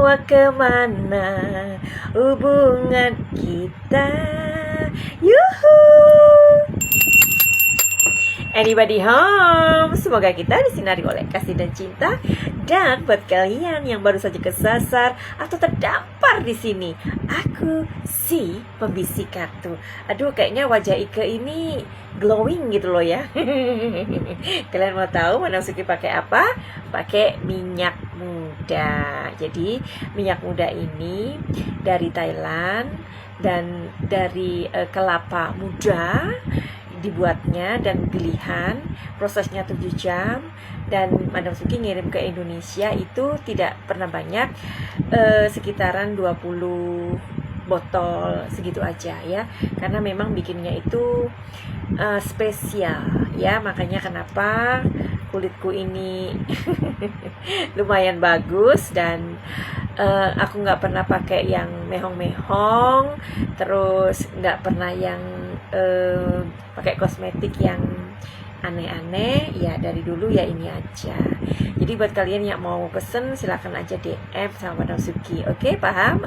membawa kemana hubungan kita. Yuhu! Anybody home? Semoga kita disinari oleh kasih dan cinta. Dan buat kalian yang baru saja kesasar atau terdampar di sini, aku si pembisik kartu. Aduh, kayaknya wajah Ike ini glowing gitu loh ya. Kalian mau tahu Madam Suki pakai apa? Pakai minyak muda. Jadi minyak muda ini dari Thailand dan dari kelapa muda dibuatnya, dan pilihan prosesnya 7 jam, dan Madam Suki ngirim ke Indonesia itu tidak pernah banyak, sekitaran 20 botol segitu aja ya, karena memang bikinnya itu spesial ya, makanya kenapa kulitku ini lumayan bagus. Dan aku nggak pernah pakai yang mehong-mehong, terus nggak pernah yang pakai kosmetik yang aneh-aneh ya, dari dulu ya ini aja. Jadi buat kalian yang mau pesen silakan aja DM sama Madam Suki, oke, paham?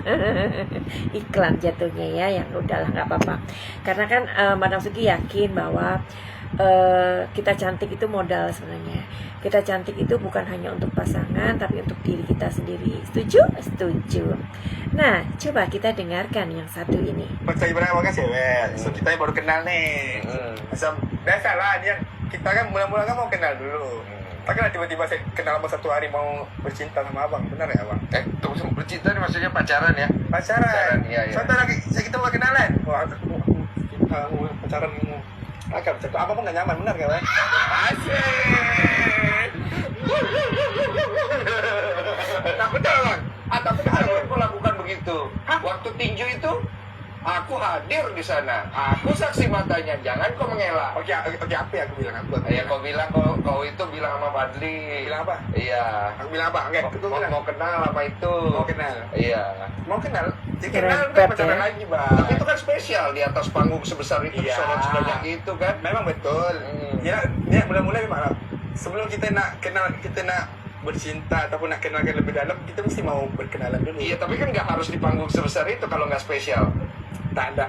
Iklan jatuhnya ya, yang udahlah nggak apa-apa, karena kan Madam Suki yakin bahwa kita cantik itu modal sebenarnya. Kita cantik itu bukan hanya untuk pasangan, tapi untuk diri kita sendiri. Setuju? Setuju. Nah, coba kita dengarkan yang satu ini. Percaya pada abang kan cewek, so kita baru kenal nih. Macam biasalah dia, kita kan mula-mula kan mau kenal dulu. Takkanlah tiba-tiba saya kenal abang satu hari mau bercinta sama abang, benar ya abang? Tunggu sama bercinta ini maksudnya pacaran ya? Pacaran. Iya. Contoh lagi, kita mau kenalan. Wah, kita pacaran. Agak betul, apa pun gak nyaman, benar gak, Bang? Asik. Nah betul Bang. Tapi aku lakukan begitu. Waktu tinju itu aku hadir di sana. Aku saksi matanya. Jangan kau mengelak. Oke, apa ya aku bilang? Ya kau bilang kau itu bilang sama Fadli. Bilang apa? Iya. Aku bilang apa? Oke, Mau kenal sama itu. Mau kenal. Iya. Mau kenal? Dikenal Keren, kan pacaran ya. lagi Bang. Tapi itu kan spesial di atas panggung sebesar itu, Iya. disorot sebanyak itu kan. Memang betul. Ya, mula-mula memang sebelum kita nak kenal, kita nak bercinta ataupun nak kenalkan lebih dalam, kita mesti mau berkenalan dulu. Iya, tapi kan nggak harus di panggung sebesar itu kalau nggak spesial. Tak ada.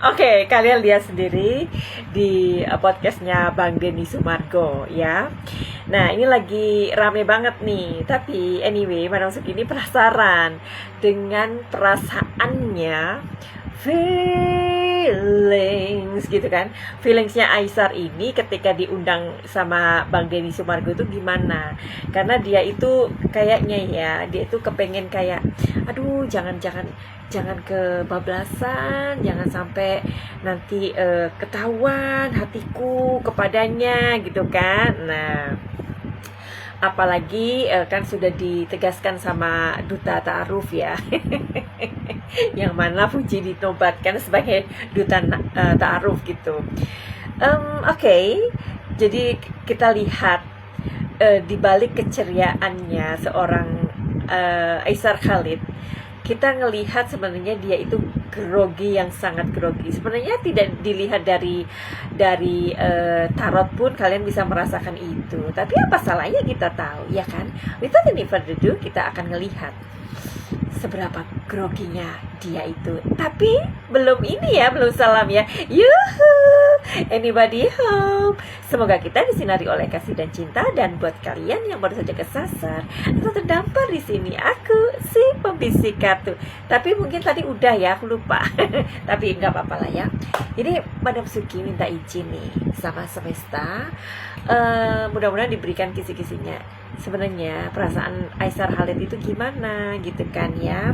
Oke, kalian lihat sendiri di podcastnya Bang Denny Sumargo ya. Nah, ini lagi rame banget nih. Tapi anyway, Madam Suki ini penasaran dengan perasaannya, feelings gitu kan. Feelingsnya Aisar ini ketika diundang sama Bang Denny Sumargo itu gimana? Karena dia itu kayaknya ya, dia itu kepengen kayak, aduh jangan kebablasan, jangan sampai nanti ketahuan hatiku kepadanya gitu kan. Nah, apalagi kan sudah ditegaskan sama Duta Ta'aruf ya. Yang mana Puji dinobatkan sebagai Duta Ta'aruf gitu. Oke. Jadi kita lihat di balik keceriaannya seorang Aisar Khalid, kita ngelihat sebenarnya dia itu grogi, yang sangat grogi. Sebenarnya tidak dilihat dari tarot pun kalian bisa merasakan itu. Tapi apa salahnya kita tahu, ya kan? Without any further ado, kita akan ngelihat seberapa groginya dia itu. Tapi belum ini ya, belum salam ya. Yuhu! Anybody home? Semoga kita disinari oleh kasih dan cinta. Dan buat kalian yang baru saja kesasar atau terdampar di sini, aku si pembisik kartu. Tapi mungkin tadi udah ya, aku lupa. Tapi nggak apa-apa lah ya. Jadi Madam Suki minta izin nih sama semesta, mudah-mudahan diberikan kisi-kisinya. Sebenarnya perasaan Aisar Khalid itu gimana gitu kan ya.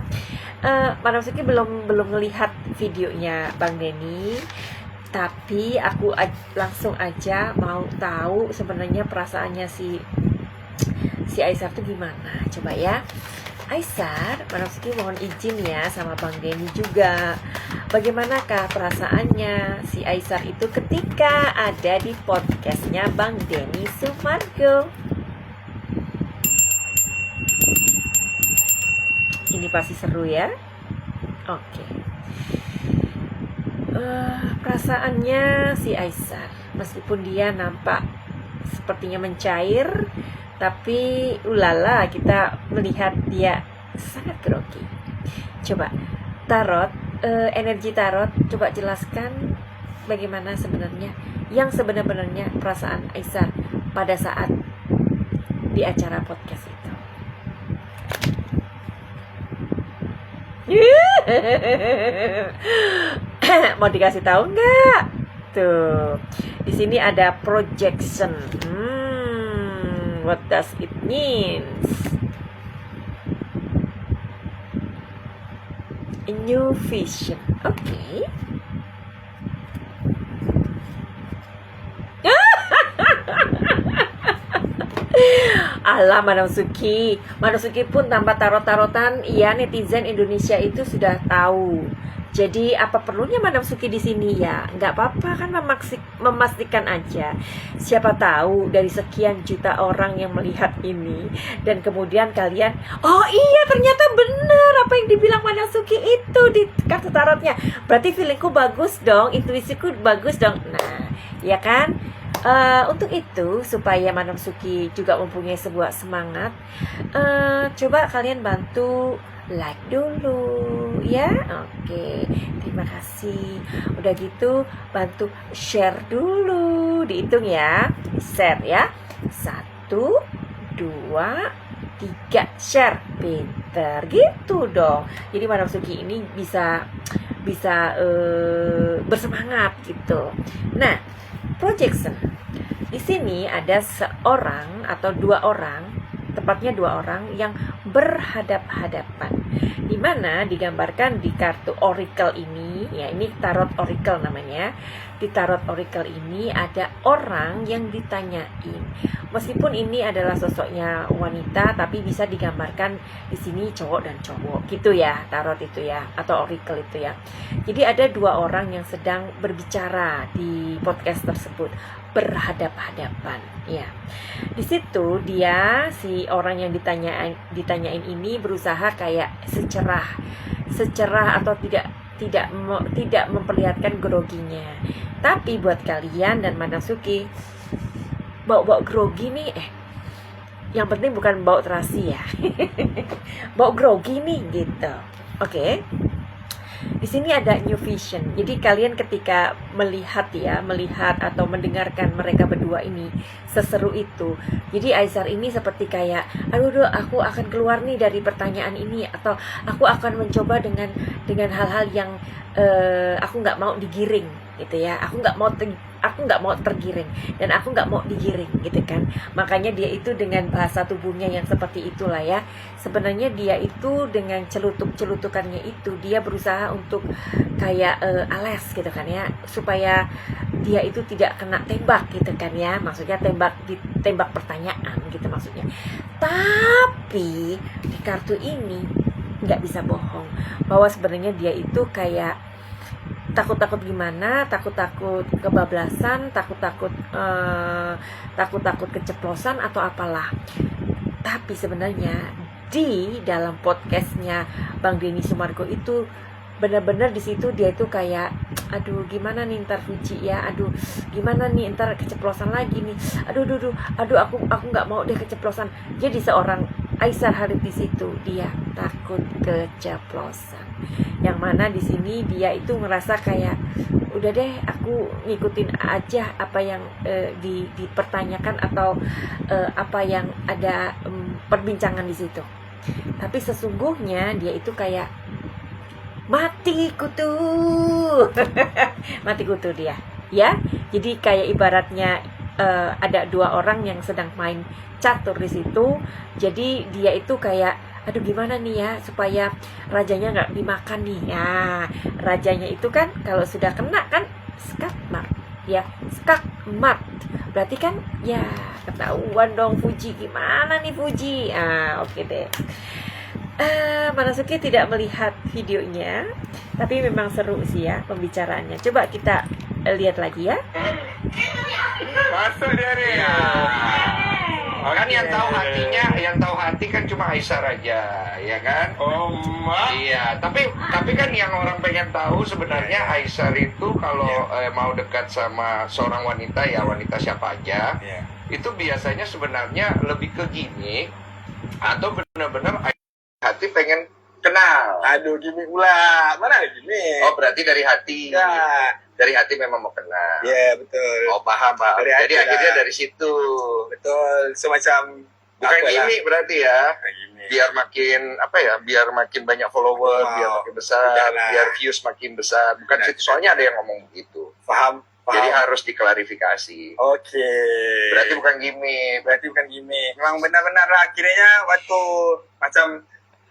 Madam Suki belum ngelihat videonya Bang Denny, tapi aku langsung aja mau tahu sebenarnya perasaannya si Aisar itu gimana. Coba ya, Aisar, Madam Suki mohon izin ya sama Bang Denny juga. Bagaimanakah perasaannya si Aisar itu ketika ada di podcastnya Bang Denny Sumargo? Ini pasti seru ya. Oke. perasaannya si Aisar, meskipun dia nampak sepertinya mencair, tapi ulala, kita melihat dia sangat grogi. Coba tarot, energi tarot, coba jelaskan bagaimana sebenarnya yang sebenarnya perasaan Aisar pada saat di acara podcast itu. Mau dikasih tahu nggak? Tuh, di sini ada projection. What does it means? A new vision. Okay. Alah, Madam Suki pun tanpa tarot-tarotan, iya, netizen Indonesia itu sudah tahu. Jadi apa perlunya Madam Suki di sini ya? Nggak apa-apa kan, memastikan aja. Siapa tahu dari sekian juta orang yang melihat ini, dan kemudian kalian, oh iya ternyata benar apa yang dibilang Madam Suki itu di kartu tarotnya. Berarti feelingku bagus dong, intuisiku bagus dong. Nah, ya kan? Untuk itu, supaya Madam Suki juga mempunyai sebuah semangat, coba kalian bantu like dulu ya. Oke, terima kasih. Udah gitu bantu share dulu, dihitung ya. Share ya, 1, 2, 3, share. Pinter gitu dong. Jadi Madam Suki ini bisa bersemangat gitu. Nah, projection. Di sini ada seorang atau 2 orang, tepatnya 2 orang yang berhadap-hadapan, di mana digambarkan di kartu oracle ini, ya ini tarot oracle namanya. Di tarot oracle ini ada orang yang ditanyain. Meskipun ini adalah sosoknya wanita, tapi bisa digambarkan di sini cowok dan cowok gitu ya, tarot itu ya, atau oracle itu ya. Jadi ada 2 orang yang sedang berbicara di podcast tersebut, berhadap-hadapan ya. Di situ dia, si orang yang ditanyain ini berusaha kayak secerah atau tidak memperlihatkan groginya. Tapi buat kalian dan Madam Suki, bau grogi nih, yang penting bukan bau terasi ya. Bau grogi nih gitu. Oke. Di sini ada new vision. Jadi kalian ketika melihat atau mendengarkan mereka berdua ini seseru itu. Jadi Aisar ini seperti kayak, aduh, aku akan keluar nih dari pertanyaan ini, atau aku akan mencoba dengan hal-hal yang aku nggak mau digiring gitu ya. Aku nggak mau tergiring, dan aku nggak mau digiring gitu kan. Makanya dia itu dengan bahasa tubuhnya yang seperti itulah ya. Sebenarnya dia itu dengan celutukannya itu, dia berusaha untuk kayak ales gitu kan ya, supaya dia itu tidak kena tembak gitu kan ya. Maksudnya tembak pertanyaan gitu maksudnya. Tapi di kartu ini nggak bisa bohong bahwa sebenarnya dia itu kayak takut gimana, takut kebablasan, takut keceplosan atau apalah. Tapi sebenarnya di dalam podcastnya Bang Denny Sumargo itu benar-benar di situ dia itu kayak, aduh gimana nih ntar Fuji ya, aduh gimana nih ntar keceplosan lagi nih, aduh aku nggak mau deh keceplosan. Jadi seorang Aisar Harith di situ dia takut keceplosan, yang mana di sini dia itu ngerasa kayak, udah deh aku ngikutin aja apa yang dipertanyakan atau apa yang ada perbincangan di situ. Tapi sesungguhnya dia itu kayak mati kutu mati kutu dia ya. Jadi kayak ibaratnya ada 2 orang yang sedang main catur di situ. Jadi dia itu kayak, aduh gimana nih ya supaya rajanya nggak dimakan nih ya. Rajanya itu kan kalau sudah kena kan skakmat ya, skakmat berarti kan ya ketahuan dong Fuji, gimana nih Fuji. Oke deh. Madam Suki tidak melihat videonya, tapi memang seru sih ya pembicaraannya. Coba kita lihat lagi ya. Masuk dia nih. Kan yang tahu hatinya, yang tahu hati kan cuma Aisyah aja, ya kan? Oh, mak. Iya, tapi kan yang orang pengen tahu sebenarnya Aisyah itu kalau mau dekat sama seorang wanita, ya wanita siapa aja, Iya. itu biasanya sebenarnya lebih ke gimmick atau benar-benar hati pengen kenal. Aduh, gini pula. Mana ada gini? Oh, berarti dari hati. Ya. Dari hati memang mau kenal. Iya, betul. Oh, paham, Pak. Dari Jadi hati akhirnya lah. dari situ. Betul. Semacam Bukan apa lah? gimmick berarti ya. Gimmick. Biar makin apa ya? Biar makin banyak follower, Wow. biar makin besar, Udah lah. biar views makin besar. Bukan Udah. situ, soalnya ada yang ngomong begitu. Paham. Jadi harus diklarifikasi. Oke. Berarti bukan gimmick. Berarti bukan gimmick. Memang benar-benar lah. Akhirnya waktu macam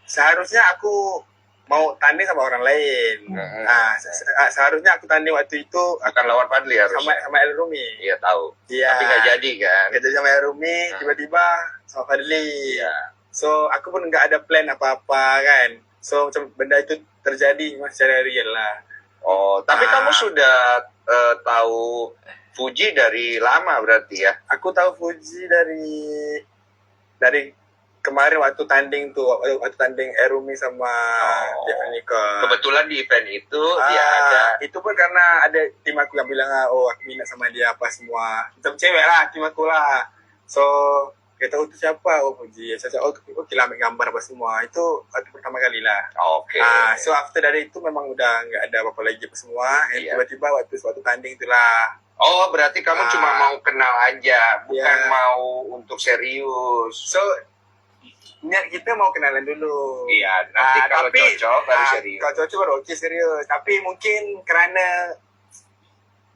seharusnya aku mau tanding sama orang lain. Seharusnya aku tanding waktu itu Akan lawan Fadli harus. sama El Rumi. Iya tahu. Iya. Tapi nggak jadi kan. Nggak jadi sama El Rumi, tiba-tiba sama Fadli. Iya. So aku pun nggak ada plan apa-apa kan. So macam benda itu terjadi secara real lah. Oh, tapi kamu sudah tahu Fuji dari lama berarti ya? Aku tahu Fuji dari kemarin waktu tanding tuh, waktu tanding Erumi sama Jeff Nicole. Kebetulan di event itu dia ada. Itu pun karena ada tim aku yang bilang, oh aku minat sama dia apa semua. Macam cewek lah, tim aku lah. So, kita tahu itu siapa? Oh Fuji. Saya cakap, oh kita ambil gambar apa semua. Itu waktu pertama kali lah. Oke. So after dari itu memang udah nggak ada apa-apa lagi apa semua. Iya. Tiba-tiba waktu tanding itulah. Oh, berarti kamu cuma mau kenal aja, bukan Iya. mau untuk serius. So, niat kita mau kenalan dulu. Iya, nanti kalau cocok baru serius. Kalau cocok baru oke serius. Tapi mungkin kerana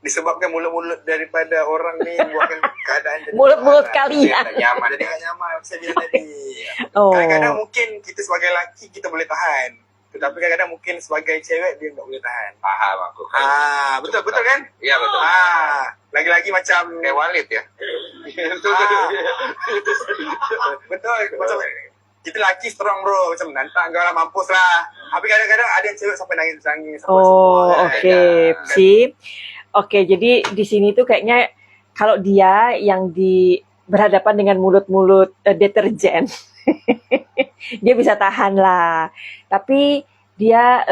disebabkan mulut-mulut daripada orang ni buatkan keadaan jadi Mulut-mulut masalah. kalian. Tidak nyaman. Jadi tak nyaman saya bilang tadi. Oh. Kadang-kadang mungkin kita sebagai lelaki kita boleh tahan. Tetapi kadang-kadang mungkin sebagai cewek dia tak boleh tahan. Paham aku. Betul kan? Iya betul. Lagi-lagi macam Kayak Walid ya. betul macam kita lelaki strong bro, macam nantang kau lah, mampus lah. Tapi kadang-kadang ada yang cewek sampai nangis-nangis. Oh, semua. oke. Sip. Oke, jadi di sini tuh kayaknya kalau dia yang berhadapan dengan mulut-mulut deterjen, dia bisa tahan lah. Tapi dia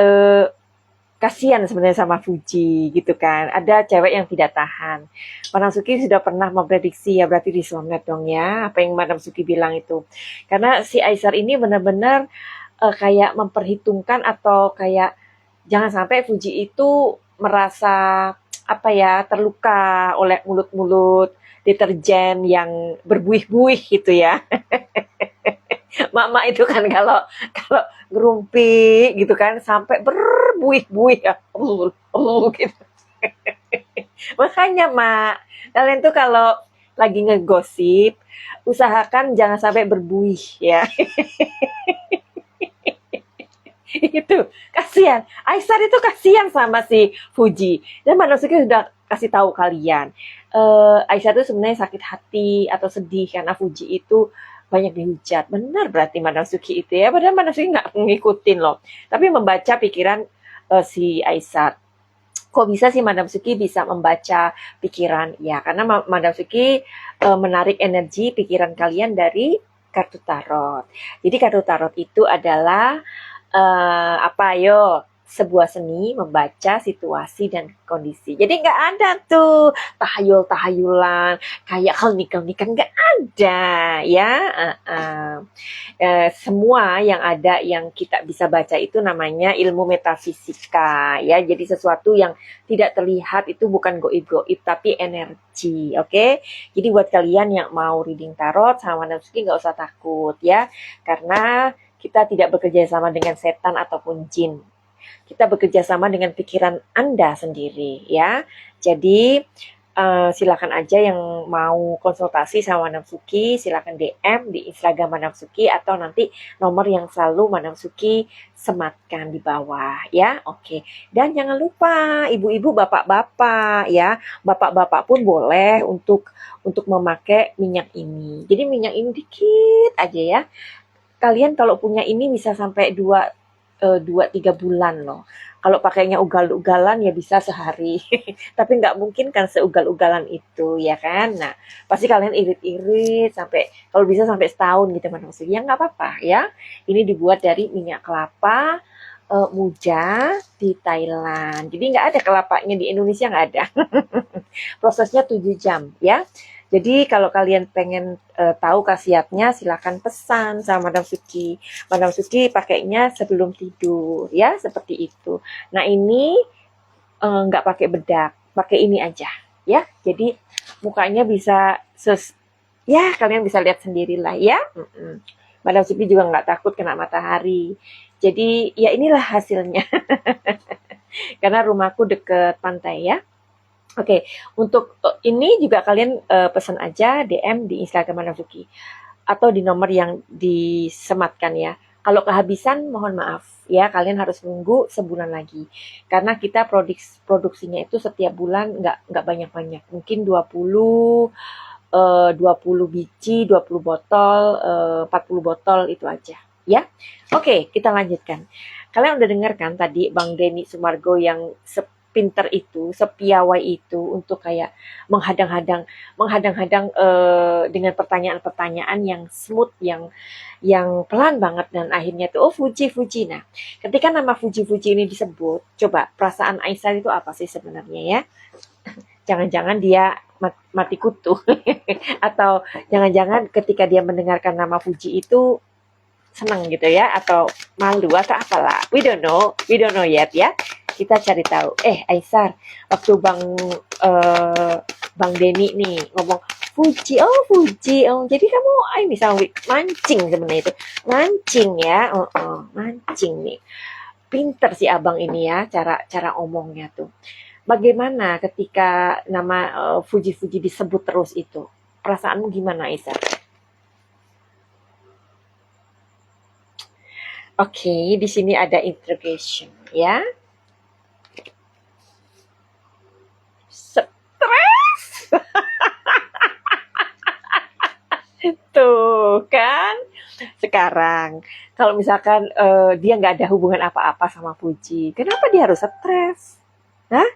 kasihan sebenarnya sama Fuji gitu kan. Ada cewek yang tidak tahan. Madam Suki sudah pernah memprediksi ya, berarti disonet dong ya apa yang Madam Suki bilang itu. Karena si Aisar ini benar-benar kayak memperhitungkan atau kayak jangan sampai Fuji itu merasa apa ya terluka oleh mulut-mulut deterjen yang berbuih-buih gitu ya. Mak-mak itu kan kalau ngerumpi gitu kan sampai berbuih-buih ya, gitu. Makanya mak, kalian tuh kalau lagi ngegosip usahakan jangan sampai berbuih ya. Itu kasihan. Aisar itu kasihan sama si Fuji. Dan Madam Suki sudah kasih tahu kalian. Aisar itu sebenarnya sakit hati atau sedih karena Fuji itu banyak dihujat. Benar berarti Madam Suki itu ya. Padahal Madam Suki nggak ngikutin loh. Tapi membaca pikiran si Aisar. Kok bisa sih Madam Suki bisa membaca pikiran? Ya karena Madam Suki menarik energi pikiran kalian dari kartu tarot. Jadi kartu tarot itu adalah sebuah seni membaca situasi dan kondisi. Jadi nggak ada tuh tahayul-tahayulan kayak nikah nggak ada ya. Semua yang ada yang kita bisa baca itu namanya ilmu metafisika ya. Jadi sesuatu yang tidak terlihat itu bukan goib-goib tapi energi. Oke? Jadi buat kalian yang mau reading tarot sama Madam Suki nggak usah takut ya, karena kita tidak bekerja sama dengan setan ataupun jin. Kita bekerja sama dengan pikiran Anda sendiri ya. Jadi silakan aja yang mau konsultasi sama Madam Suki, silakan DM di Instagram Madam Suki atau nanti nomor yang selalu Madam Suki sematkan di bawah ya. Oke. Dan jangan lupa ibu-ibu, bapak-bapak ya. Bapak-bapak pun boleh untuk memakai minyak ini. Jadi minyak ini dikit aja ya. Kalian kalau punya ini bisa sampai 2-3 bulan loh. Kalau pakainya ugal-ugalan ya bisa sehari. Tapi nggak mungkin kan seugal-ugalan itu, ya kan? Nah, pasti kalian irit-irit sampai kalau bisa sampai setahun gitu Madam Suki. Ya nggak apa-apa ya. Ini dibuat dari minyak kelapa muja di Thailand. Jadi nggak ada kelapanya di Indonesia, nggak ada. Prosesnya 7 jam ya. Jadi kalau kalian pengen tahu khasiatnya silakan pesan sama Madam Suki. Madam Suki pakainya sebelum tidur ya, seperti itu. Nah ini nggak pakai bedak, pakai ini aja ya. Jadi mukanya bisa ya kalian bisa lihat sendirilah ya. Madam Suki juga nggak takut kena matahari. Jadi ya inilah hasilnya. Karena rumahku deket pantai ya. Oke, untuk ini juga kalian pesan aja DM di Instagram Madam Suki atau di nomor yang disematkan ya. Kalau kehabisan mohon maaf ya, kalian harus nunggu sebulan lagi. Karena kita produksinya itu setiap bulan nggak banyak-banyak. Mungkin 20 biji, 20 botol, 40 botol itu aja ya. Oke, kita lanjutkan. Kalian udah dengar kan tadi Bang Denny Sumargo yang pinter itu, sepiawai itu untuk kayak menghadang-hadang dengan pertanyaan-pertanyaan yang smooth, yang pelan banget dan akhirnya tuh Fuji. Nah, ketika nama Fuji ini disebut, coba perasaan Aisyah itu apa sih sebenarnya ya? Jangan-jangan dia mati kutu atau jangan-jangan ketika dia mendengarkan nama Fuji itu senang gitu ya, atau malu atau apalah, we don't know yet ya. Kita cari tahu. Aisar, waktu Bang Denny nih ngomong Fuji, jadi kamu ini sama mancing sebenarnya itu, mancing ya, mancing nih. Pinter si abang ini ya, cara omongnya tuh. Bagaimana ketika nama Fuji disebut terus itu? Perasaanmu gimana, Aisar? Oke, di sini ada interrogation ya. Stres. Tuh kan. Sekarang kalau misalkan dia nggak ada hubungan apa-apa sama Fuji, kenapa dia harus stres? Hah?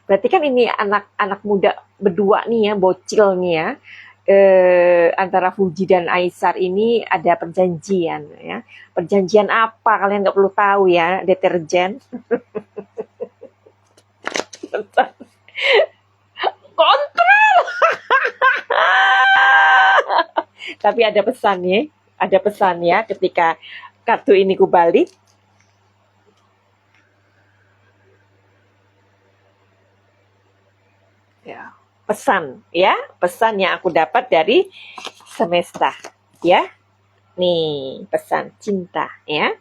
Berarti kan ini anak muda berdua nih ya, bocil nih ya. Antara Fuji dan Aisar ini ada perjanjian ya. Perjanjian apa? Kalian nggak perlu tahu ya, deterjen. Kontrol. Tapi ada pesan ya ketika kartu ini kubalik. Ya, pesan yang aku dapat dari Semesta ya. Nih, pesan cinta ya.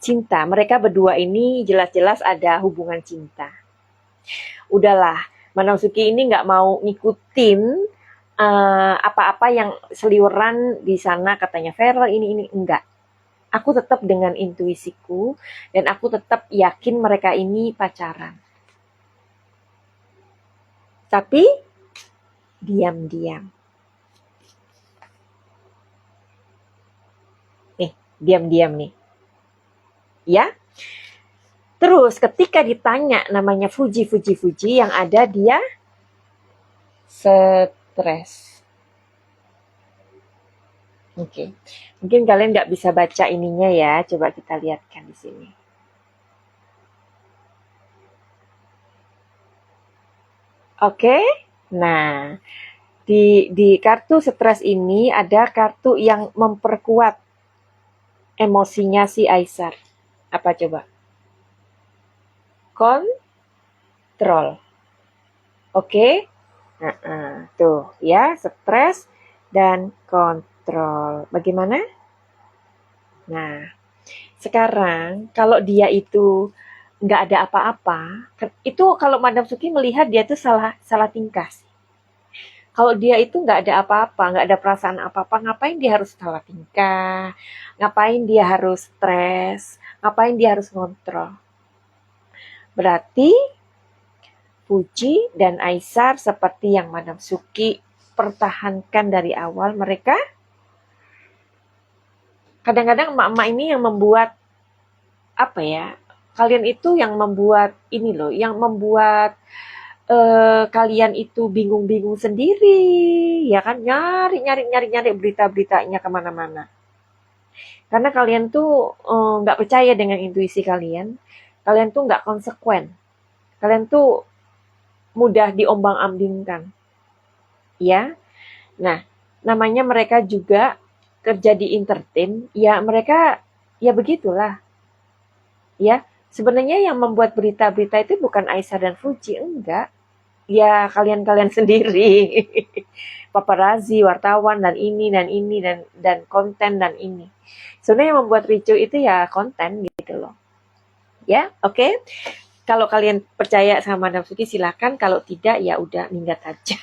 Cinta, mereka berdua ini jelas-jelas ada hubungan cinta. Udahlah, Madam Suki ini nggak mau ngikutin apa-apa yang seliweran di sana, katanya Feral ini enggak. Aku tetap dengan intuisiku dan aku tetap yakin mereka ini pacaran. Tapi diam-diam. Nih, diam-diam nih. Ya. Terus ketika ditanya namanya Fuji yang ada dia stres. Oke. Mungkin kalian nggak bisa baca ininya ya. Coba kita lihatkan di sini. Oke. Nah, di kartu stres ini ada kartu yang memperkuat emosinya si Aisar. Apa coba? Kontrol. Oke? Tuh ya, stres dan kontrol. Bagaimana? Nah, sekarang kalau dia itu nggak ada apa-apa, itu kalau Madam Suki melihat dia tuh salah tingkah sih. Kalau dia itu nggak ada apa-apa, nggak ada perasaan apa-apa, ngapain dia harus salah tingkah? Ngapain dia harus stres? Ngapain dia harus ngontrol? Berarti Fuji dan Aisar seperti yang Madam Suki pertahankan dari awal, mereka kadang-kadang emak-emak ini yang membuat apa ya, kalian itu yang membuat ini loh, yang membuat kalian itu bingung-bingung sendiri, ya kan? Nyari berita-beritanya kemana-mana. Karena kalian tuh nggak percaya dengan intuisi kalian. Kalian tuh nggak konsekuen. Kalian tuh mudah diombang-ambingkan, ya. Nah, namanya mereka juga kerja di entertain, ya mereka ya begitulah, ya. Sebenarnya yang membuat berita-berita itu bukan Aisyah dan Fuji, enggak. Ya kalian-kalian sendiri. Paparazzi, wartawan dan konten dan ini. Sebenarnya yang membuat ricu itu ya konten gitu loh. Ya, oke. Kalau kalian percaya sama Madam Suki silakan, kalau tidak ya udah minggat aja.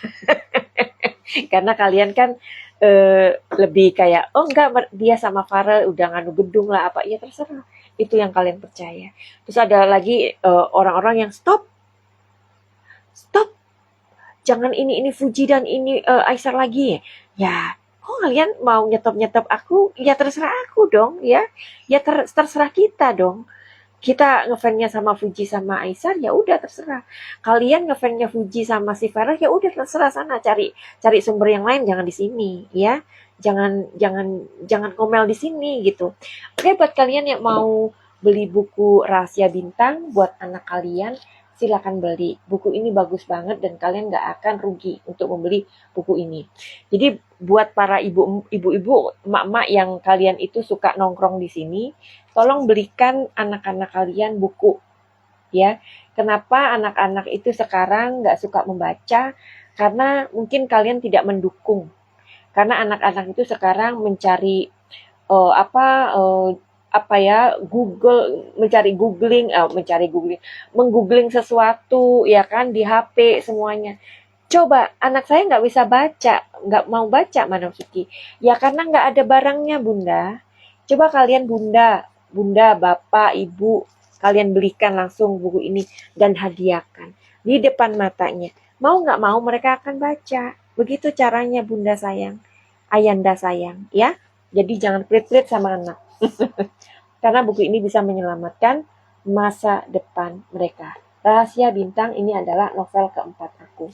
Karena kalian kan lebih kayak oh enggak dia sama Farel udah nganu gedung lah apa ya terserah, itu yang kalian percaya. Terus ada lagi orang-orang yang stop jangan ini Fuji dan ini Aisyah lagi ya. Oh kalian mau nyetop aku ya terserah aku dong ya, ya terserah kita dong. Kita ngefansnya sama Fuji sama Aisyah ya udah terserah. Kalian ngefansnya Fuji sama si Farah ya udah terserah, sana cari sumber yang lain, jangan di sini ya. Jangan komel di sini gitu. Oke, buat kalian yang mau beli buku Rahasia Bintang buat anak kalian, silakan beli. Buku ini bagus banget dan kalian gak akan rugi untuk membeli buku ini. Jadi buat para ibu-ibu, emak-emak yang kalian itu suka nongkrong di sini, tolong belikan anak-anak kalian buku. Ya, kenapa anak-anak itu sekarang gak suka membaca? Karena mungkin kalian tidak mendukung. Karena anak-anak itu sekarang mencari menggoogling sesuatu ya kan di HP semuanya. Coba anak saya nggak bisa baca, nggak mau baca Madam Suki. Ya karena nggak ada barangnya Bunda. Coba kalian Bunda, Bapak, Ibu, kalian belikan langsung buku ini dan hadiahkan di depan matanya. Mau nggak mau mereka akan baca. Begitu caranya Bunda sayang, Ayanda sayang ya. Jadi jangan pelit-pelit sama anak. Karena buku ini bisa menyelamatkan masa depan mereka. Rahasia Bintang ini adalah novel keempat aku.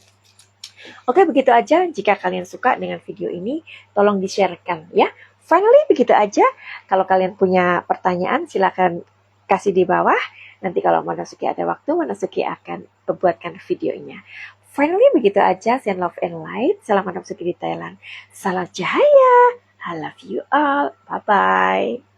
Oke, begitu aja. Jika kalian suka dengan video ini, tolong di-sharekan ya. Finally, begitu aja. Kalau kalian punya pertanyaan, silakan kasih di bawah. Nanti kalau Madam Suki ada waktu, Madam Suki akan buatkan videonya. Finally, begitu aja. Send love and light. Salam Madam Suki di Thailand. Salam cahaya. I love you all. Bye-bye.